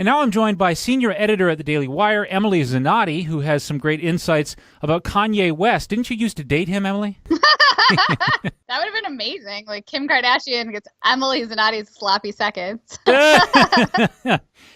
And now I'm joined by senior editor at the Daily Wire, Emily Zanotti, who has some great insights about Kanye West. Didn't you used to date him, Emily? That would have been amazing. Like Kim Kardashian gets Emily Zanotti's sloppy seconds.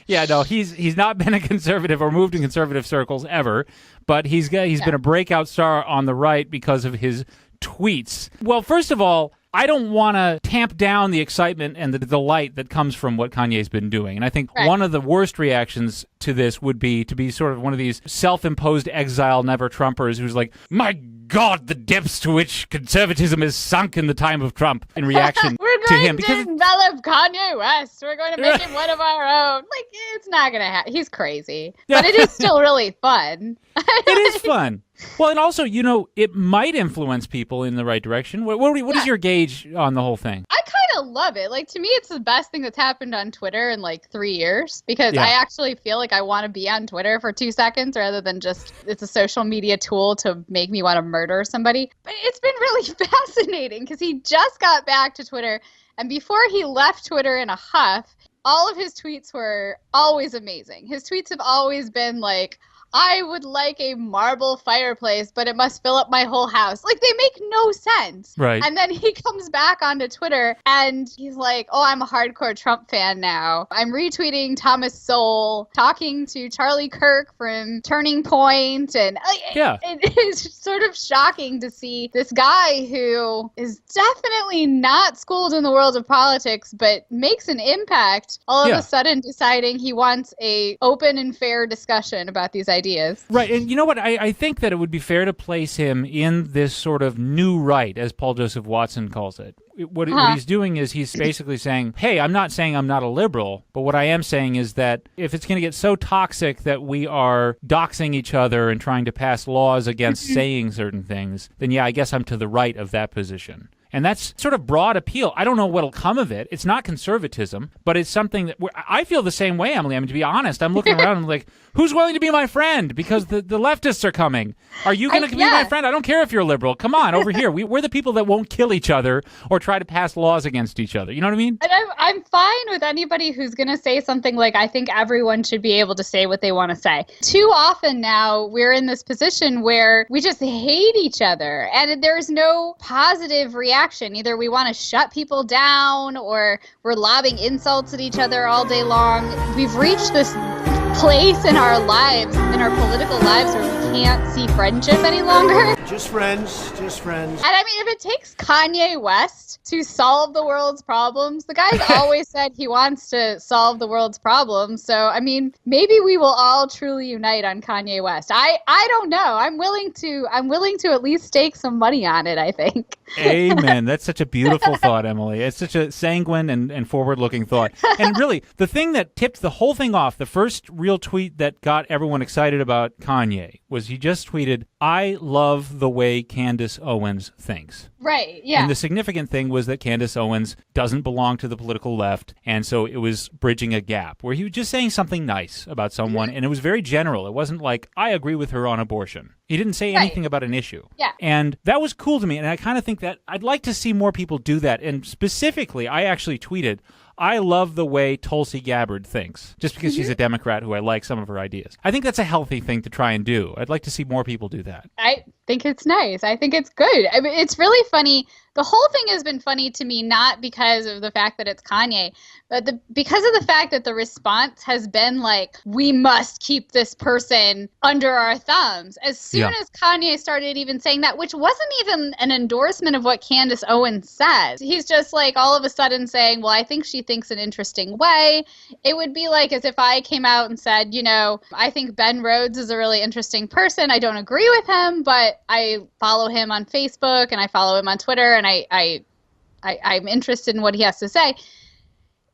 Yeah, no, he's not been a conservative or moved in conservative circles ever, but he's been a breakout star on the right because of his tweets. Well, first of all, I don't want to tamp down the excitement and the delight that comes from what Kanye's been doing. And I think one of the worst reactions to this would be to be sort of one of these self-imposed exile never-Trumpers who's like, my God, the depths to which conservatism is sunk in the time of Trump in reaction to him. We're going to develop Kanye West. We're going to make him one of our own. Like, it's not going to happen. He's crazy. But it is still really fun. It is fun. Well, and also, you know, it might influence people in the right direction. What is your gauge on the whole thing? I kind of love it. Like, to me, it's the best thing that's happened on Twitter in like 3 years because I actually feel like I want to be on Twitter for 2 seconds rather than just it's a social media tool to make me want to murder somebody. But it's been really fascinating because he just got back to Twitter, and before he left Twitter in a huff, all of his tweets were always amazing. His tweets have always been like, I would like a marble fireplace, but it must fill up my whole house. Like, they make no sense. Right. And then he comes back onto Twitter and he's like, oh, I'm a hardcore Trump fan now. I'm retweeting Thomas Sowell, talking to Charlie Kirk from Turning Point. And it is sort of shocking to see this guy who is definitely not schooled in the world of politics, but makes an impact, all of a sudden deciding he wants a open and fair discussion about these ideas. Right, and you know what? I think that it would be fair to place him in this sort of new right, as Paul Joseph Watson calls it. What he's doing is he's basically saying, hey, I'm not saying I'm not a liberal, but what I am saying is that if it's going to get so toxic that we are doxing each other and trying to pass laws against saying certain things, then I guess I'm to the right of that position. And that's sort of broad appeal. I don't know what'll come of it. It's not conservatism, but it's something that I feel the same way, Emily. I mean, to be honest, I'm looking around and I'm like, who's willing to be my friend? Because the leftists are coming. Are you going to be my friend? I don't care if you're a liberal. Come on, over here. We're the people that won't kill each other or try to pass laws against each other. You know what I mean? And I'm fine with anybody who's going to say something like, I think everyone should be able to say what they want to say. Too often now, we're in this position where we just hate each other and there's no positive reaction. Either we want to shut people down or we're lobbing insults at each other all day long. We've reached this place in our lives, in our political lives, where we can't see friendship any longer. Just friends, just friends. And I mean, if it takes Kanye West to solve the world's problems, the guy's always said he wants to solve the world's problems. So, I mean, maybe we will all truly unite on Kanye West. I don't know. I'm willing to at least stake some money on it, I think. Amen. That's such a beautiful thought, Emily. It's such a sanguine and forward-looking thought. And really, the thing that tipped the whole thing off, the first real tweet that got everyone excited about Kanye was he just tweeted, I love the way Candace Owens thinks. Right, yeah. And the significant thing was that Candace Owens doesn't belong to the political left, and so it was bridging a gap where he was just saying something nice about someone, and it was very general. It wasn't like, I agree with her on abortion. He didn't say anything about an issue. Yeah. And that was cool to me, and I kind of think that I'd like to see more people do that. And specifically, I actually tweeted, I love the way Tulsi Gabbard thinks, just because she's a Democrat who I like some of her ideas. I think that's a healthy thing to try and do. I'd like to see more people do that. I think it's nice. I think it's good. I mean, it's really funny. The whole thing has been funny to me, not because of the fact that it's Kanye, but because of the fact that the response has been like, we must keep this person under our thumbs. As soon as Kanye started even saying that, which wasn't even an endorsement of what Candace Owens said. He's just like all of a sudden saying, well, I think she thinks an interesting way. It would be like as if I came out and said, you know, I think Ben Rhodes is a really interesting person. I don't agree with him, but I follow him on Facebook and I follow him on Twitter and I'm interested in what he has to say.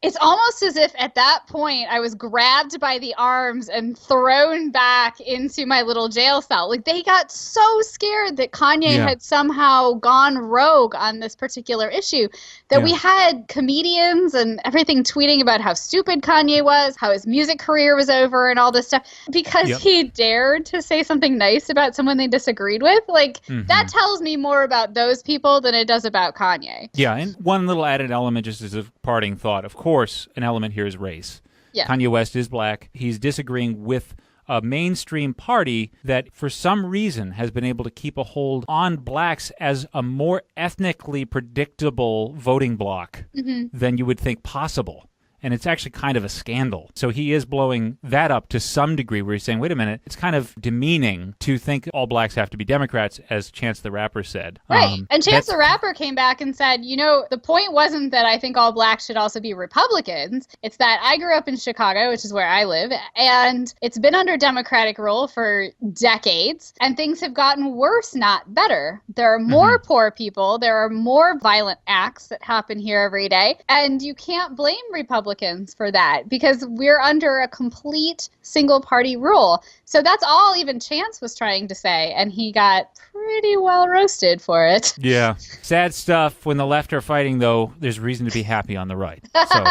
It's almost as if at that point I was grabbed by the arms and thrown back into my little jail cell. Like, they got so scared that Kanye had somehow gone rogue on this particular issue that we had comedians and everything tweeting about how stupid Kanye was, how his music career was over and all this stuff because he dared to say something nice about someone they disagreed with. Like, that tells me more about those people than it does about Kanye. Yeah, and one little added element just as a parting thought, of course, an element here is race. Yeah. Kanye West is black. He's disagreeing with a mainstream party that for some reason has been able to keep a hold on blacks as a more ethnically predictable voting bloc than you would think possible. And it's actually kind of a scandal. So he is blowing that up to some degree where he's saying, wait a minute, it's kind of demeaning to think all blacks have to be Democrats, as Chance the Rapper said. Right. And Chance the Rapper came back and said, the point wasn't that I think all blacks should also be Republicans. It's that I grew up in Chicago, which is where I live, and it's been under Democratic rule for decades, and things have gotten worse, not better. There are more poor people. There are more violent acts that happen here every day, and you can't blame Republicans for that because we're under a complete single party rule. So that's all even Chance was trying to say, and he got pretty well roasted for it. Yeah. Sad stuff. When the left are fighting, though, there's reason to be happy on the right. So.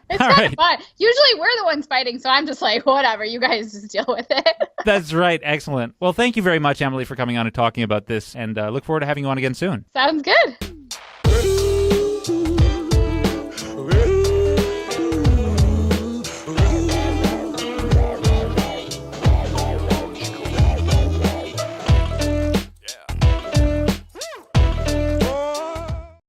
It's kind of fun. Usually we're the ones fighting, so I'm just like, whatever, you guys just deal with it. That's right. Excellent. Well, thank you very much, Emily, for coming on and talking about this, and look forward to having you on again soon. Sounds good.